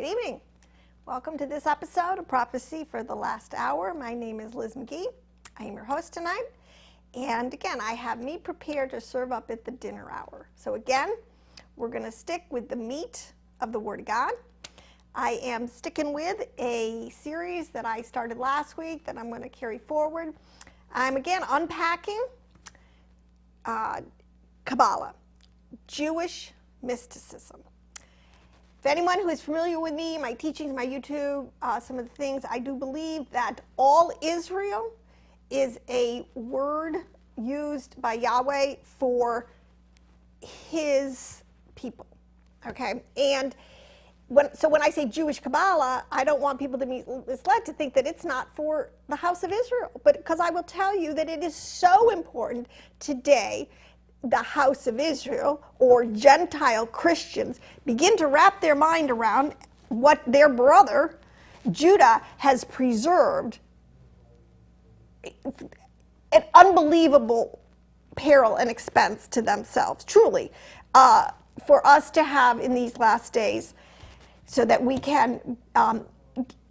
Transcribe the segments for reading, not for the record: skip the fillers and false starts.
Good evening. Welcome to this episode of Prophecy for the Last Hour. My name is Liz McGee. I am your host tonight. And again, I have me prepared to serve up at the dinner hour. So again, we're going to stick with the meat of the Word of God. I am sticking with a series that I started last week that I'm going to carry forward. I'm again unpacking Kabbalah, Jewish mysticism. If anyone who is familiar with me, my teachings, my YouTube, some of the things, I do believe that all Israel is a word used by Yahweh for his people, okay? And when I say Jewish Kabbalah, I don't want people to be misled to think that it's not for the house of Israel, but because I will tell you that it is so important today. The house of Israel or Gentile Christians begin to wrap their mind around what their brother Judah has preserved at unbelievable peril and expense to themselves, truly, for us to have in these last days so that we can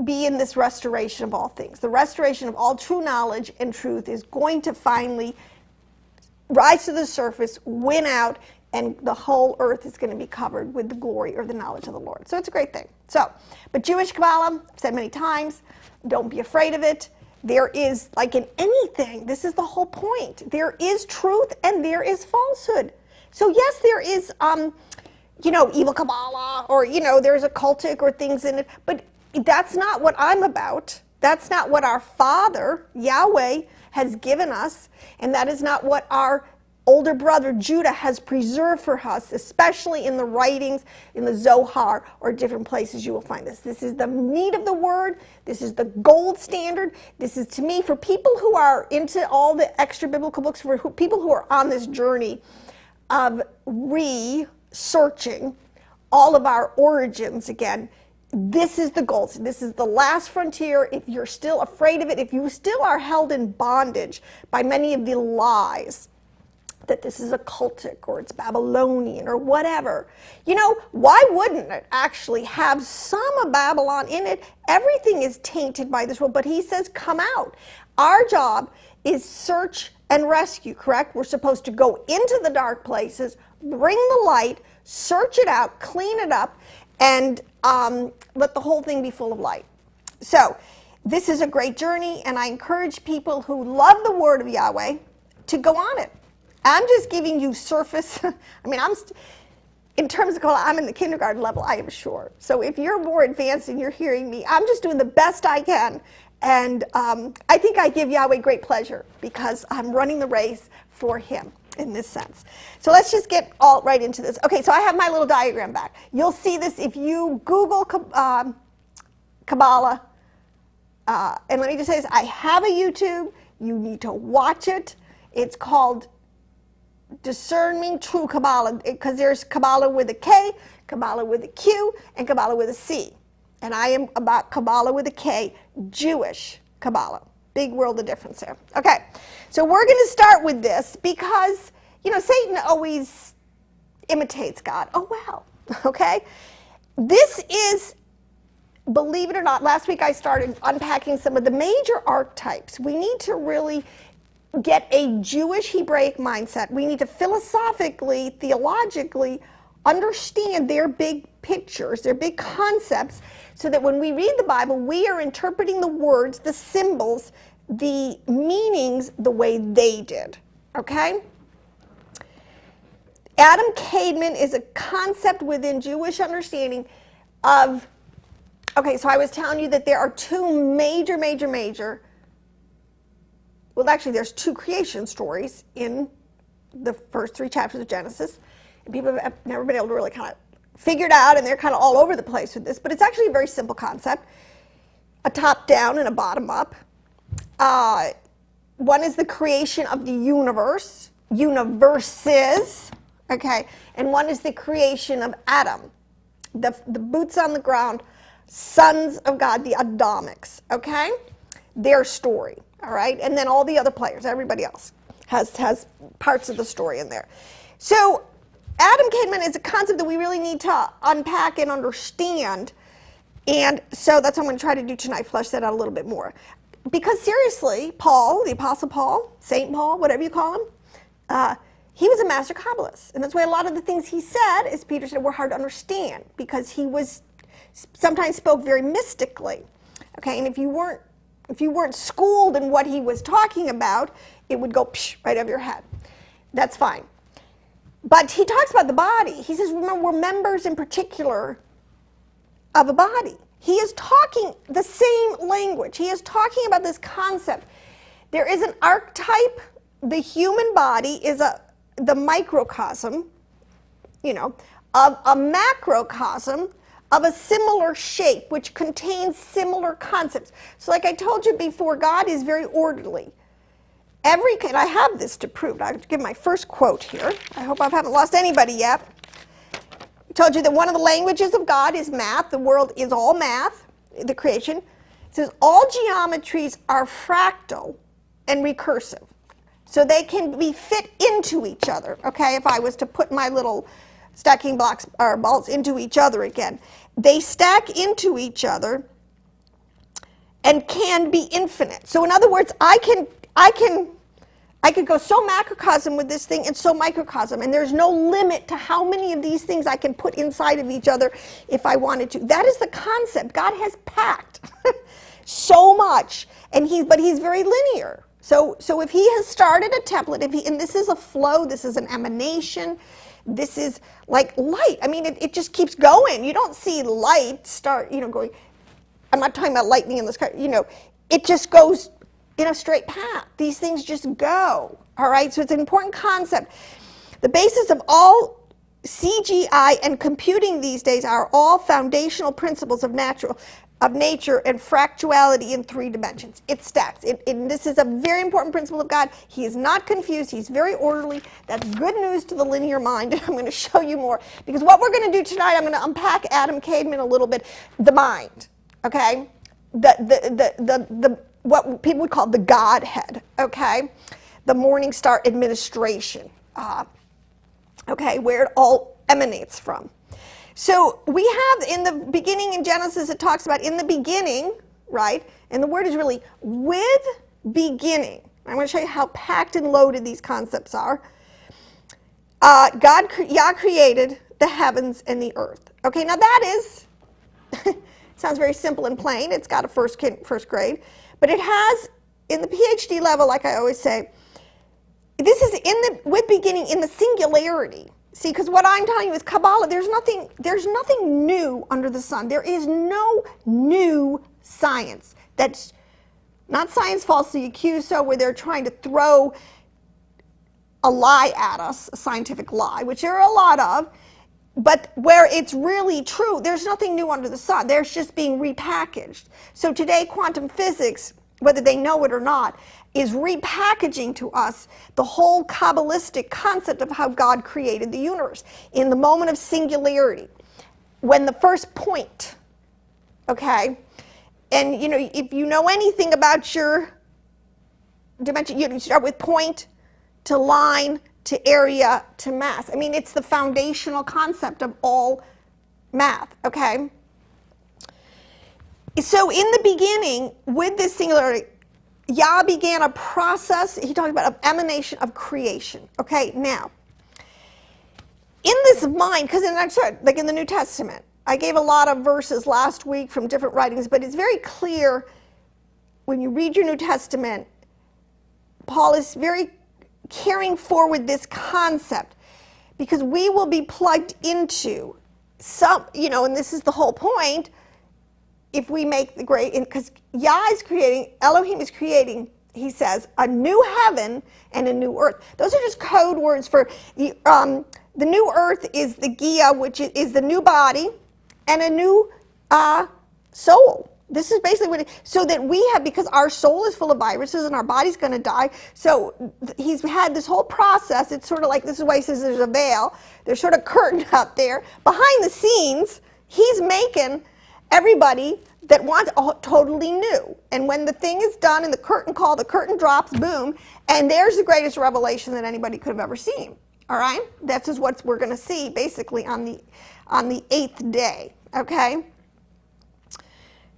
be in this restoration of all things. The restoration of all true knowledge and truth is going to finally rise to the surface, win out, and the whole earth is going to be covered with the glory or the knowledge of the Lord. So it's a great thing. So, but Jewish Kabbalah, I've said many times, don't be afraid of it. There is, like in anything, this is the whole point. There is truth and there is falsehood. So yes, there is, evil Kabbalah or, there's occultic or things in it, but that's not what I'm about. That's not what our Father, Yahweh, has given us, and that is not what our older brother Judah has preserved for us, especially in the writings, in the Zohar, or different places you will find this. This is the meat of the word. This is the gold standard. This is, to me, for people who are into all the extra biblical books, for people who are on this journey of researching all of our origins again. This is the goal. This is the last frontier. If you're still afraid of it, if you still are held in bondage by many of the lies that this is occultic or it's Babylonian or whatever, why wouldn't it actually have some of Babylon in it? Everything is tainted by this world, but he says, come out. Our job is search and rescue, correct? We're supposed to go into the dark places, bring the light, search it out, clean it up, and let the whole thing be full of light. So this is a great journey, and I encourage people who love the word of Yahweh to go on it. I'm just giving you surface. In terms of Kabbalah, I'm in the kindergarten level, I am sure. So if you're more advanced and you're hearing me, I'm just doing the best I can. And I think I give Yahweh great pleasure because I'm running the race for him in this sense. So let's just get all right into this. Okay, so I have my little diagram back. You'll see this if you Google Kabbalah. And let me just say this, I have a YouTube. You need to watch it. It's called Discerning True Kabbalah, because there's Kabbalah with a K, Kabbalah with a Q, and Kabbalah with a C. And I am about Kabbalah with a K, Jewish Kabbalah. Big world of difference there. Okay, so we're going to start with this because, Satan always imitates God. Oh, well, okay? This is, believe it or not, last week I started unpacking some of the major archetypes. We need to really get a Jewish Hebraic mindset. We need to philosophically, theologically understand their big pictures, their big concepts, so that when we read the Bible, we are interpreting the words, the symbols, the meanings the way they did, okay? Adam Kadmon is a concept within Jewish understanding of, okay, so I was telling you that there are two major, well, actually there's two creation stories in the first three chapters of Genesis. And people have never been able to really kind of figure it out, and they're kind of all over the place with this, but it's actually a very simple concept. A top down and a bottom up. One is the creation of the universe, universes, okay, and one is the creation of Adam, the boots on the ground, sons of God, the Adamics, okay, their story, all right, and then all the other players, everybody else has parts of the story in there. So Adam Kadmon is a concept that we really need to unpack and understand And so that's what I'm going to try to do tonight, flesh that out a little bit more. Because seriously, Paul, the Apostle Paul, Saint Paul, whatever you call him, he was a master Kabbalist. And that's why a lot of the things he said, as Peter said, were hard to understand, because he was sometimes spoke very mystically. Okay, and if you weren't schooled in what he was talking about, it would go psh, right over your head. That's fine. But he talks about the body. He says, remember, we're members in particular of a body. He is talking the same language. He is talking about this concept. There is an archetype. The human body is the microcosm, of a macrocosm of a similar shape, which contains similar concepts. So like I told you before, God is very orderly. And I have this to prove. I'll give my first quote here. I hope I haven't lost anybody yet. I told you that one of the languages of God is math. The world is all math, the creation. It says all geometries are fractal and recursive. So they can be fit into each other, okay? If I was to put my little stacking blocks or balls into each other again. They stack into each other and can be infinite. So in other words, I could go so macrocosm with this thing and so microcosm, and there's no limit to how many of these things I can put inside of each other if I wanted to. That is the concept. God has packed so much, but he's very linear. So if he has started a template, and this is a flow, this is an emanation, this is like light. I mean, it just keeps going. You don't see light start, going. I'm not talking about lightning in the sky. It just goes in a straight path. These things just go. All right. So it's an important concept. The basis of all CGI and computing these days are all foundational principles of nature and fractality in 3 dimensions. It stacks. And this is a very important principle of God. He is not confused. He's very orderly. That's good news to the linear mind. And I'm going to show you more. Because what we're going to do tonight, I'm going to unpack Adam Kadmon a little bit. The mind. Okay? What people would call the Godhead. Okay? The Morning Star administration. Okay? Where it all emanates from. So we have in the beginning in Genesis, it talks about in the beginning, right? And the word is really with beginning. I'm going to show you how packed and loaded these concepts are. Yah created the heavens and the earth. Okay, now that is, sounds very simple and plain. It's got a first grade. But it has, in the PhD level, like I always say, this is with beginning in the singularity. See, because what I'm telling you is Kabbalah, there's nothing new under the sun. There is no new science. That's not science falsely accused, so where they're trying to throw a lie at us, a scientific lie, which there are a lot of, but where it's really true, there's nothing new under the sun. There's just being repackaged. So today, quantum physics, whether they know it or not, is repackaging to us the whole Kabbalistic concept of how God created the universe in the moment of singularity, when the first point, okay, and if you know anything about your dimension, you start with point to line to area to mass. I mean, it's the foundational concept of all math, okay? So in the beginning, with this singularity, Yah began a process, he talked about, of emanation of creation. Okay, now, in this mind, because like in the New Testament, I gave a lot of verses last week from different writings, but it's very clear when you read your New Testament, Paul is very carrying forward this concept, because we will be plugged into some, and this is the whole point, if we make the great, because Yah is creating, Elohim is creating, he says, a new heaven and a new earth. Those are just code words for, the new earth is the Gia, which is the new body, and a new soul. This is basically what so that we have, because our soul is full of viruses and our body's going to die, so he's had this whole process. It's sort of like, this is why he says there's a veil. There's sort of curtain up there. Behind the scenes, he's making everybody that wants totally new. And when the thing is done and the curtain drops, boom, and there's the greatest revelation that anybody could have ever seen. All right? That's just what we're going to see basically on the 8th day. Okay?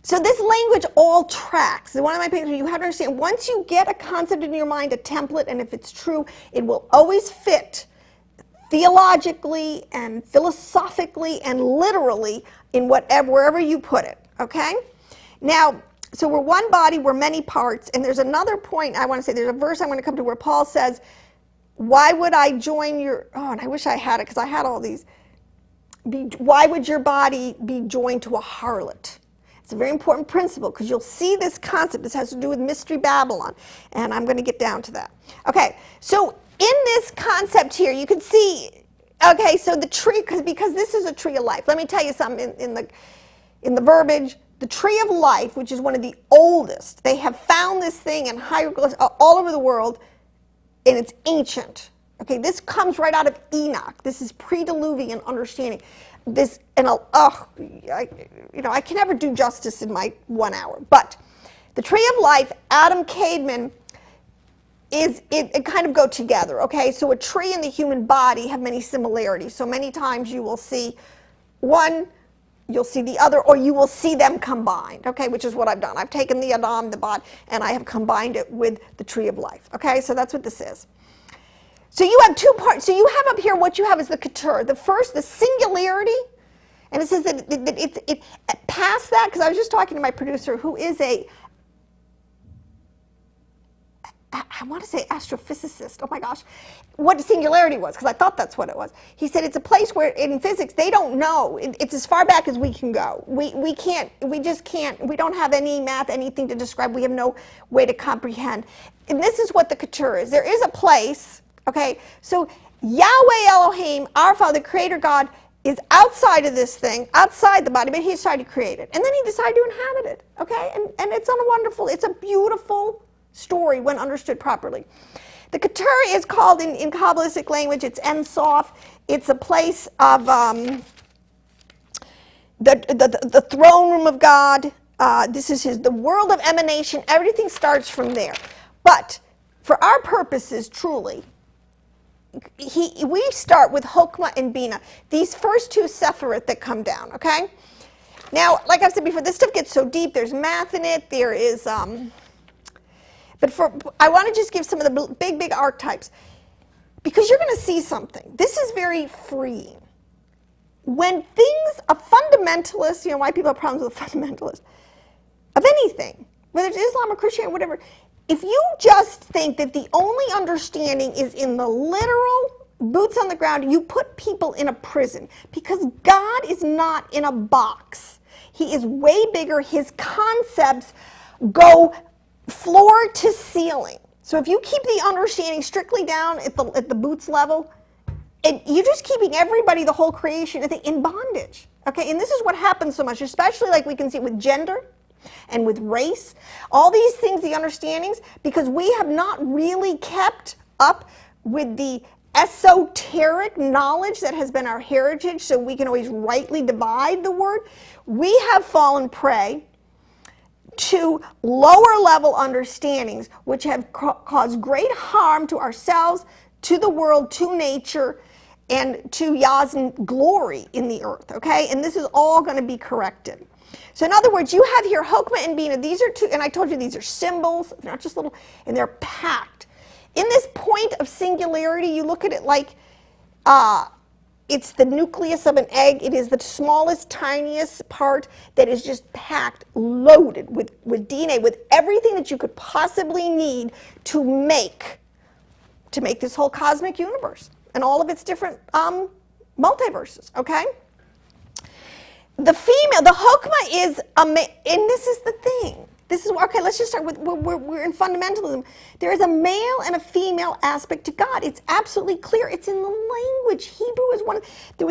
So this language all tracks. One of my papers, you have to understand, once you get a concept in your mind, a template, and if it's true, it will always fit theologically and philosophically and literally in wherever you put it, okay? Now, so we're one body, we're many parts, and there's another point I want to say. There's a verse I want to come to where Paul says, why would I join your, oh, and I wish I had it because I had all these. Why would your body be joined to a harlot? It's a very important principle because you'll see this concept. This has to do with Mystery Babylon, and I'm going to get down to that. Okay, so in this concept here, you can see, okay, so the tree, because this is a tree of life. Let me tell you something in the verbiage. The tree of life, which is one of the oldest, they have found this thing in hieroglyphs all over the world, and it's ancient. Okay, this comes right out of Enoch. This is pre-Diluvian understanding. This, and I can never do justice in my 1 hour. But the tree of life, Adam, Kadmon, it kind of go together. Okay, so a tree and the human body have many similarities. So many times you will see one, you'll see the other, or you will see them combined. Okay, which is what I've done. I've taken the Adam, the bod, and I have combined it with the tree of life. Okay, so that's what this is. So you have two parts. So you have up here, what you have is the ketur. The first, the singularity, and it says that it past that, because I was just talking to my producer, who is I want to say astrophysicist. Oh my gosh, what singularity was, because I thought that's what it was. He said it's a place where in physics they don't know. It's as far back as we can go. We just can't. We don't have any math, anything to describe. We have no way to comprehend. And this is what the ketur is. There is a place. Okay, so Yahweh Elohim, our Father, Creator God, is outside of this thing, outside the body, but He decided to create it. And then He decided to inhabit it, okay? And it's it's a beautiful story when understood properly. The ketur is called, in Kabbalistic language, it's Ein Sof. It's a place of the throne room of God. This is the world of emanation. Everything starts from there. But for our purposes, truly, we start with Chokmah and Bina, these first two Sephirot that come down, okay? Now, like I've said before, this stuff gets so deep. There's math in it. There is, but I want to just give some of the big archetypes, because you're going to see something. This is very freeing. When a fundamentalist, why people have problems with fundamentalists, of anything, whether it's Islam or Christianity or whatever, if you just think that the only understanding is in the literal boots on the ground, you put people in a prison, because God is not in a box. He is way bigger. His concepts go floor to ceiling. So if you keep the understanding strictly down at the boots level, you're just keeping everybody, the whole creation, in bondage. Okay, and this is what happens so much, especially like we can see with gender and with race, all these things, the understandings, because we have not really kept up with the esoteric knowledge that has been our heritage, so we can always rightly divide the word. We have fallen prey to lower level understandings, which have caused great harm to ourselves, to the world, to nature, and to Yah's glory in the earth, okay? And this is all going to be corrected. So in other words, you have here Chokmah and Bina. These are two, and I told you these are symbols. They're not just little, and they're packed. In this point of singularity, you look at it like it's the nucleus of an egg. It is the smallest, tiniest part that is just packed, loaded with DNA, with everything that you could possibly need to make this whole cosmic universe and all of its different multiverses, okay? The female, the Chokmah is, and this is the thing. This is, okay, let's just start with, we're in fundamentalism. There is a male and a female aspect to God. It's absolutely clear. It's in the language. Hebrew is one of,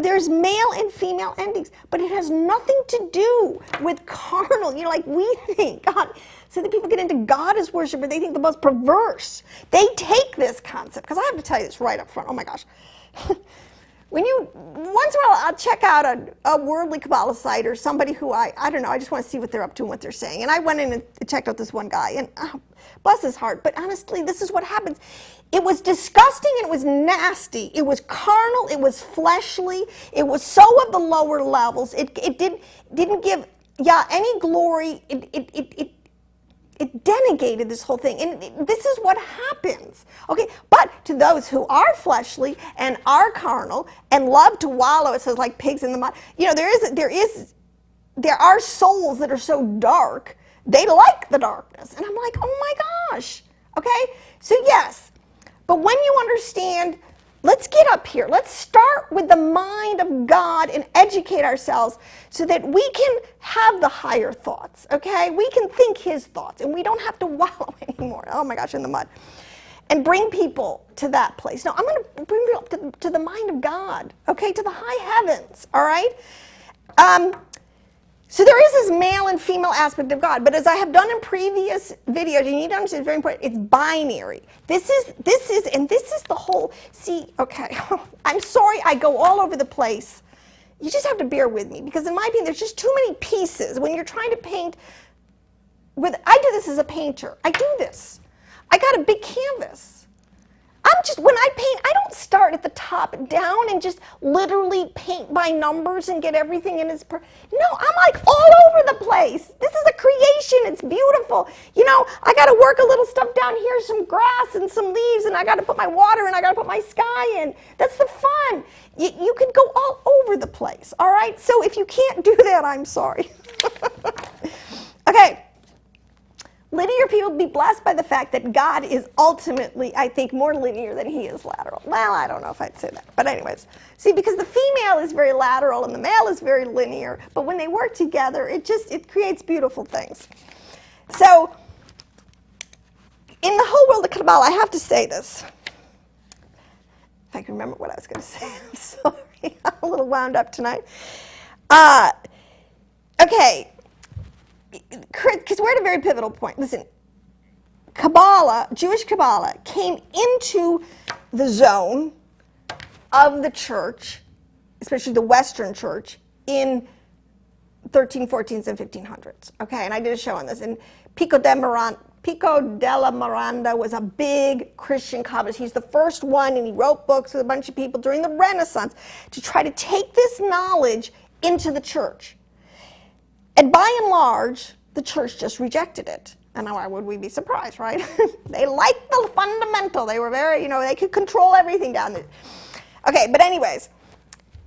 there's male and female endings, but it has nothing to do with carnal, like we think. God, so that people get into God as worshiper, they think the most perverse. They take this concept, because I have to tell you this right up front. Oh my gosh. Once in a while, I'll check out a worldly Kabbalah site or somebody who I don't know, I just want to see what they're up to and what they're saying. And I went in and checked out this one guy, and bless his heart, but honestly, this is what happens. It was disgusting, and it was nasty. It was carnal, it was fleshly, it was so of the lower levels. It didn't give yeah, any glory, it denegated this whole thing. And this is what happens. Okay, but to those who are fleshly and are carnal and love to wallow, it says like pigs in the mud. You know, there are souls that are so dark, they like the darkness. And I'm like, oh my gosh. Okay, so yes, but when you understand, let's get up here. Let's start with the mind of God and educate ourselves so that we can have the higher thoughts, okay? We can think his thoughts and we don't have to wallow anymore, oh my gosh, in the mud. And bring people to that place. Now, I'm going to bring people to the mind of God, okay, to the high heavens, all right? So there is this male and female aspect of God, but as I have done in previous videos, you need to understand, it's very important, it's binary. This is the whole, see, okay, I'm sorry I go all over the place. You just have to bear with me, because in my opinion, there's just too many pieces. When you're trying to paint I do this as a painter. I do this. I got a big canvas. When I paint, I don't start at the top down and just literally paint by numbers and get everything in its no, I'm like all over the place. This is a creation. It's beautiful. You know, I got to work a little stuff down here, some grass and some leaves, and I got to put my water and I got to put my sky in. That's the fun. You can go all over the place, all right? So if you can't do that, I'm sorry. Okay. Linear people be blessed by the fact that God is ultimately, I think, more linear than he is lateral. Well, I don't know if I'd say that. But anyways, see, because the female is very lateral and the male is very linear, but when they work together, it creates beautiful things. So, in the whole world of Kabbalah, I have to say this. If I can remember what I was going to say, I'm sorry. I'm a little wound up tonight. Okay. Because we're at a very pivotal point. Listen, Kabbalah, Jewish Kabbalah, came into the zone of the church, especially the Western church, in 1314s and 1500s. Okay, and I did a show on this. And Pico della Miranda was a big Christian Kabbalist. He's the first one, and he wrote books with a bunch of people during the Renaissance to try to take this knowledge into the church. And by and large, the church just rejected it. And why would we be surprised, right? They liked the fundamental. They were very, they could control everything down there. Okay, but anyways,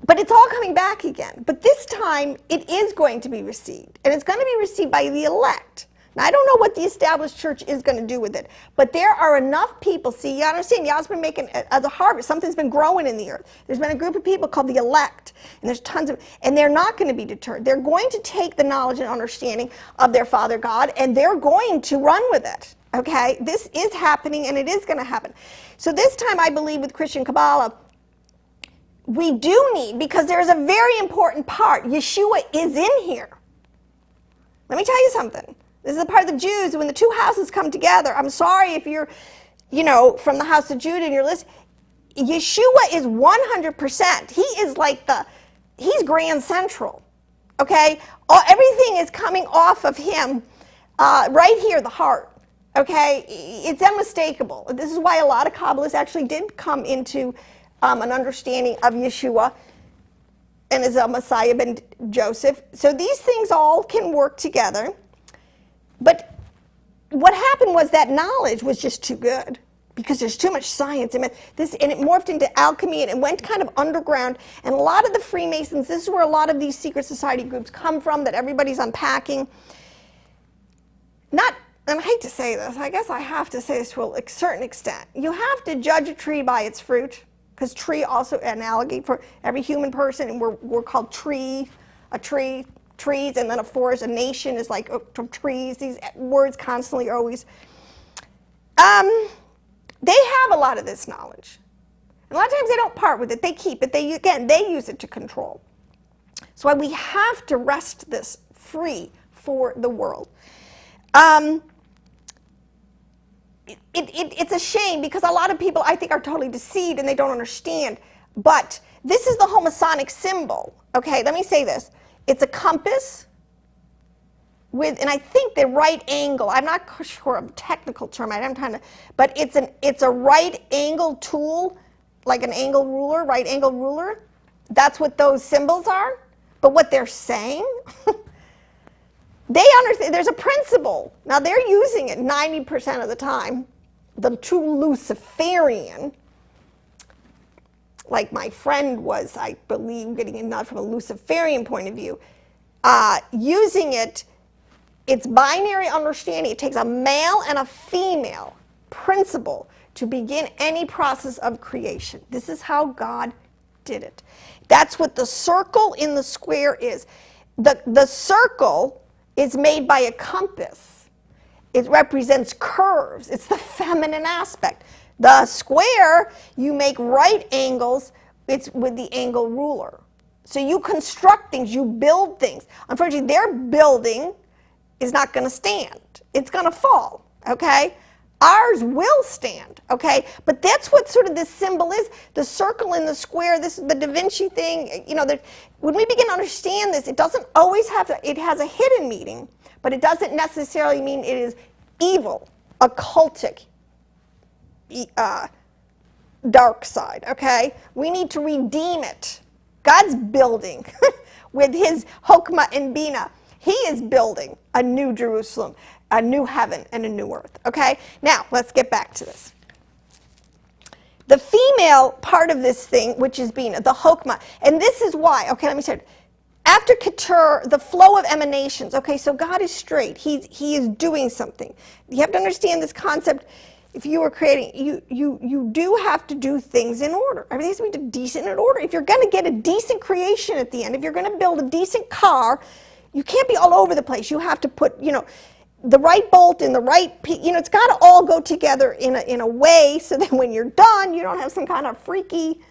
but it's all coming back again. But this time, it is going to be received. And it's going to be received by the elect. Now, I don't know what the established church is going to do with it, but there are enough people. See, you understand, Yahweh's been making, as a harvest, something's been growing in the earth. There's been a group of people called the elect, and there's tons of, and they're not going to be deterred. They're going to take the knowledge and understanding of their Father God, and they're going to run with it, okay? This is happening, and it is going to happen. So this time, I believe, with Christian Kabbalah, we do need, because there's a very important part. Yeshua is in here. Let me tell you something. This is the part of the Jews, when the two houses come together. I'm sorry if you're, from the house of Judah and you're listening. Yeshua is 100%. He is like he's Grand Central, okay? Everything is coming off of him right here, the heart, okay? It's unmistakable. This is why a lot of Kabbalists actually did come into an understanding of Yeshua and as a Messiah ben Joseph. So these things all can work together. But what happened was that knowledge was just too good because there's too much science in it. And it morphed into alchemy and it went kind of underground. And a lot of the Freemasons, this is where a lot of these secret society groups come from that everybody's unpacking. And I hate to say this, I guess I have to say this to a certain extent. You have to judge a tree by its fruit, because tree also analogy for every human person, and we're called tree, a tree. Trees, and then a forest, a nation is like trees. These words constantly are always. They have a lot of this knowledge. And a lot of times they don't part with it. They keep it. They use it to control. So we have to wrest this free for the world. It's a shame because a lot of people, I think, are totally deceived and they don't understand. But this is the whole Masonic symbol. Okay, let me say this. It's a compass with, and I think the right angle, I'm not sure of a technical term, but it's a right angle tool, like an angle ruler, right angle ruler. That's what those symbols are. But what they're saying, They understand there's a principle. Now they're using it 90% of the time. The true Luciferian, like my friend was, I believe, getting it not from a Luciferian point of view, using it, it's binary understanding. It takes a male and a female principle to begin any process of creation. This is how God did it. That's what the circle in the square is. The circle is made by a compass. It represents curves. It's the feminine aspect. The square, you make right angles. It's with the angle ruler. So you construct things, you build things. Unfortunately, their building is not going to stand. It's going to fall, okay? Ours will stand, okay? But that's what sort of this symbol is. The circle and the square, this is the Da Vinci thing. You know, when we begin to understand this, it doesn't always have to, it has a hidden meaning, but it doesn't necessarily mean it is evil, occultic, dark side, okay? We need to redeem it. God's building with his Hokmah and Binah. He is building a new Jerusalem, a new heaven, and a new earth, okay? Now, let's get back to this. The female part of this thing, which is Binah, the Hokmah, and this is why, okay, let me say it. After Ketur, the flow of emanations, okay, so God is straight. He is doing something. You have to understand this concept. If you were creating, you do have to do things in order. Everything has to be decent in order. If you're going to get a decent creation at the end, if you're going to build a decent car, you can't be all over the place. You have to put, the right bolt in the right, it's got to all go together in a way so that when you're done, you don't have some kind of freaky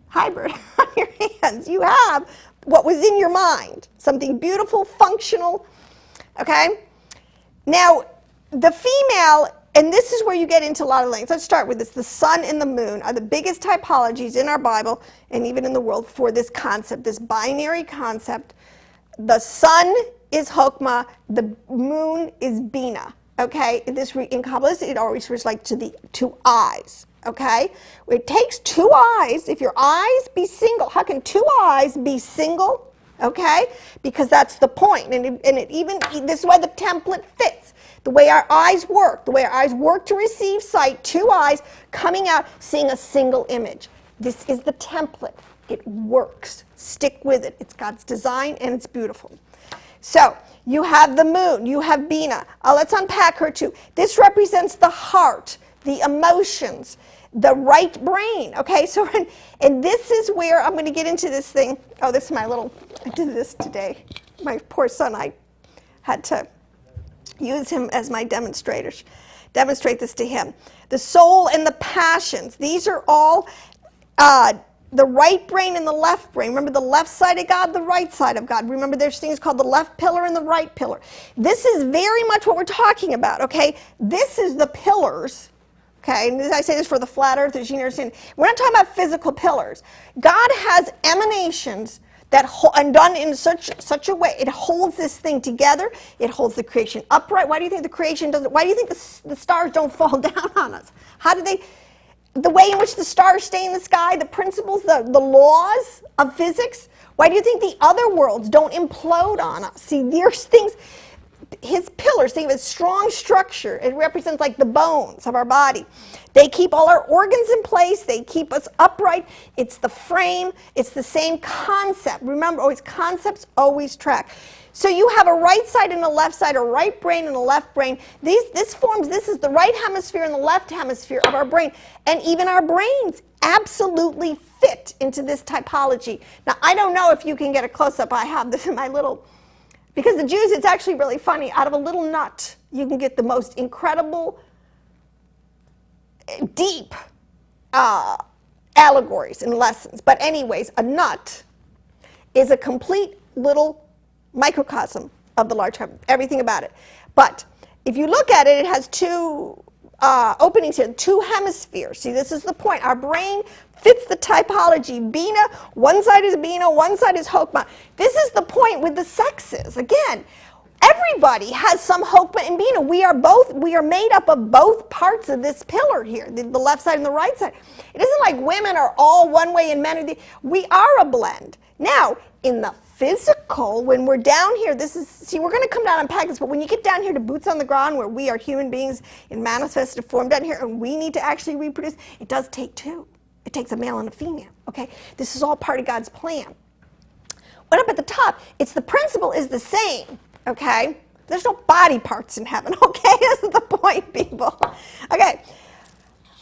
hybrid on your hands. You have what was in your mind, something beautiful, functional, okay? Now, the female, and this is where you get into a lot of things. Let's start with this. The sun and the moon are the biggest typologies in our Bible and even in the world for this concept, this binary concept. The sun is Hokmah, the moon is Binah, okay? In Kabbalah, it always refers like to the two eyes, okay? It takes two eyes. If your eyes be single, how can two eyes be single, okay? Because that's the point. And this is why the template fits. The way our eyes work, to receive sight, two eyes coming out, seeing a single image. This is the template. It works. Stick with it. It's God's design and it's beautiful. So you have the moon, you have Binah. Let's unpack her too. This represents the heart, the emotions, the right brain. Okay, so and this is where I'm going to get into this thing. Oh, this is I did this today. My poor son, I had to use him as my demonstrate this to him. The soul and the passions. These are all the right brain and the left brain. Remember the left side of God, the right side of God. Remember there's things called the left pillar and the right pillar. This is very much what we're talking about, okay? This is the pillars, okay? And I say this for the flat earth, as you understand. We're not talking about physical pillars. God has emanations that and done in such a way, it holds this thing together. It holds the creation upright. Why do you think the creation doesn't? Why do you think the stars don't fall down on us? How do they? The way in which the stars stay in the sky, the principles, the laws of physics. Why do you think the other worlds don't implode on us? See, there's things. His pillars, they have a strong structure. It represents like the bones of our body. They keep all our organs in place. They keep us upright. It's the frame. It's the same concept. Remember, always concepts always track. So you have a right side and a left side, a right brain and a left brain. This is the right hemisphere and the left hemisphere of our brain. And even our brains absolutely fit into this typology. Now, I don't know if you can get a close-up. I have this in my little... Because the Jews, it's actually really funny. Out of a little nut, you can get the most incredible, deep allegories and lessons. But anyways, a nut is a complete little microcosm of the large heaven, everything about it. But if you look at it, it has two openings here, two hemispheres. See, this is the point. Our brain fits the typology. Binah, one side is Binah, one side is Hokmah. This is the point with the sexes. Again, everybody has some Hokmah and Binah. We are made up of both parts of this pillar here, the left side and the right side. It isn't like women are all one way and men are the. We are a blend. Now, in the physical, when we're down here, we're going to come down and unpack this, but when you get down here to boots on the ground, where we are human beings in manifested form down here, and we need to actually reproduce, it does take two. It takes a male and a female, okay? This is all part of God's plan. But up at the top, the principle is the same, okay? There's no body parts in heaven, okay? That's the point, people. Okay.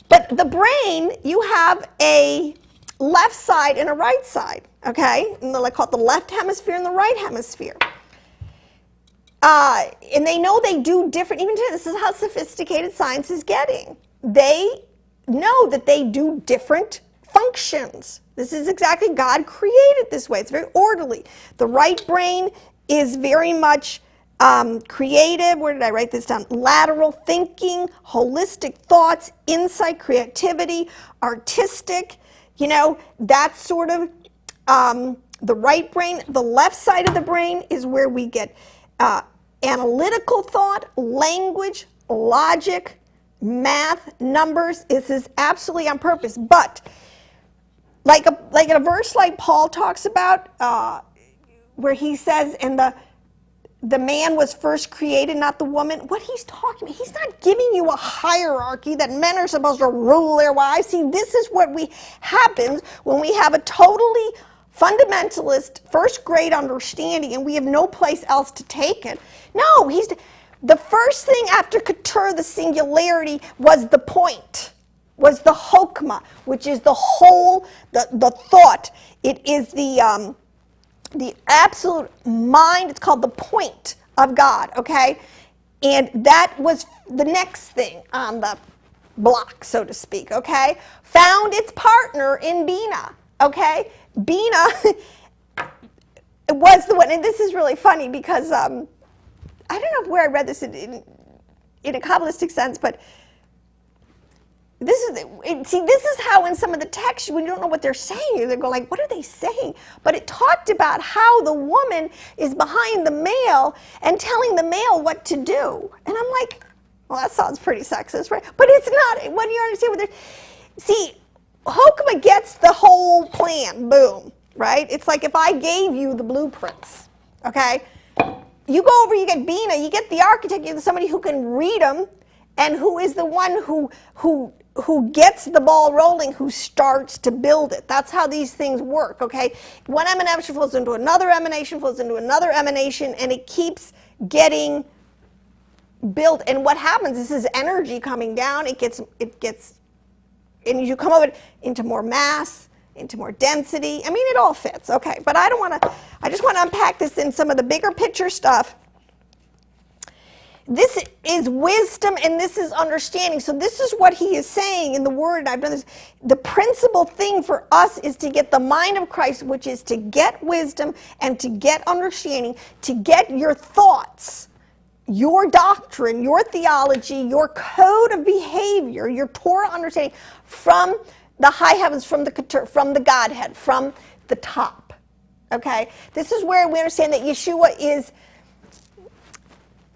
But the brain, you have a left side and a right side, okay? And they call it the left hemisphere and the right hemisphere. And they know they do different, even today, this is how sophisticated science is getting. They know that they do different functions. This is exactly God created this way. It's very orderly. The right brain is very much creative. Where did I write this down? Lateral thinking, holistic thoughts, insight, creativity, artistic. You know, that's sort of the right brain. The left side of the brain is where we get analytical thought, language, logic, math, numbers. This is absolutely on purpose. But like in a verse like Paul talks about, where he says, and the man was first created, not the woman. What he's talking about, he's not giving you a hierarchy that men are supposed to rule their wives. See, this is what happens when we have a totally fundamentalist, first grade understanding, and we have no place else to take it. No, the first thing after Keter, the singularity, was the point, was the chokmah, which is the whole, the thought. It is the absolute mind. It's called the point of God, okay? And that was the next thing on the block, so to speak, okay? Found its partner in Bina, okay? Bina was the one, and this is really funny because I don't know where I read this in a Kabbalistic sense, but this is how in some of the texts, when you don't know what they're saying, they go like, what are they saying? But it talked about how the woman is behind the male and telling the male what to do. And I'm like, well, that sounds pretty sexist, right? But it's not. When you understand what they're... See, Chokmah gets the whole plan, boom, right? It's like if I gave you the blueprints, okay? You go over, you get Bina, you get the architect, you get somebody who can read them, and who is the one who gets the ball rolling, who starts to build it. That's how these things work, okay? One emanation flows into another emanation, flows into another emanation, and it keeps getting built. And what happens is this energy coming down, it gets, and you come over into more mass, into more density. I mean, it all fits, okay? But I just want to unpack this in some of the bigger picture stuff. This is wisdom and this is understanding. So this is what he is saying in the word. I've done this. The principal thing for us is to get the mind of Christ, which is to get wisdom and to get understanding, to get your thoughts, your doctrine, your theology, your code of behavior, your Torah understanding from the high heavens, from the Godhead, from the top. Okay? This is where we understand that Yeshua is...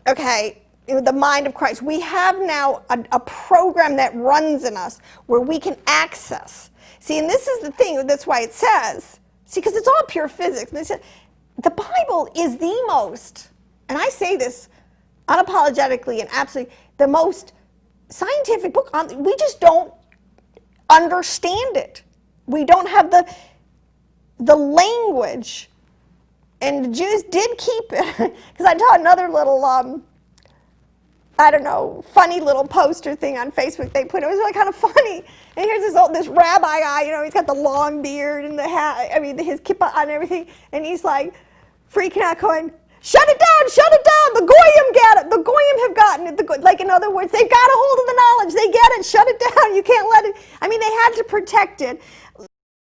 Okay, the mind of Christ. We have now a program that runs in us where we can access. See, and this is the thing, that's why it says, see, because it's all pure physics. And they said, the Bible is the most, and I say this unapologetically and absolutely, the most scientific book on, we just don't understand it. We don't have the language. And the Jews did keep it, because I taught another little, I don't know, funny little poster thing on Facebook they put. It was really kind of funny. And here's this rabbi guy, you know, he's got the long beard and the hat, I mean, his kippah on and everything. And he's like freaking out going, shut it down, the Goyim get it. The Goyim have gotten it. Like, in other words, they've got a hold of the knowledge. They get it, shut it down. You can't let it. I mean, they had to protect it.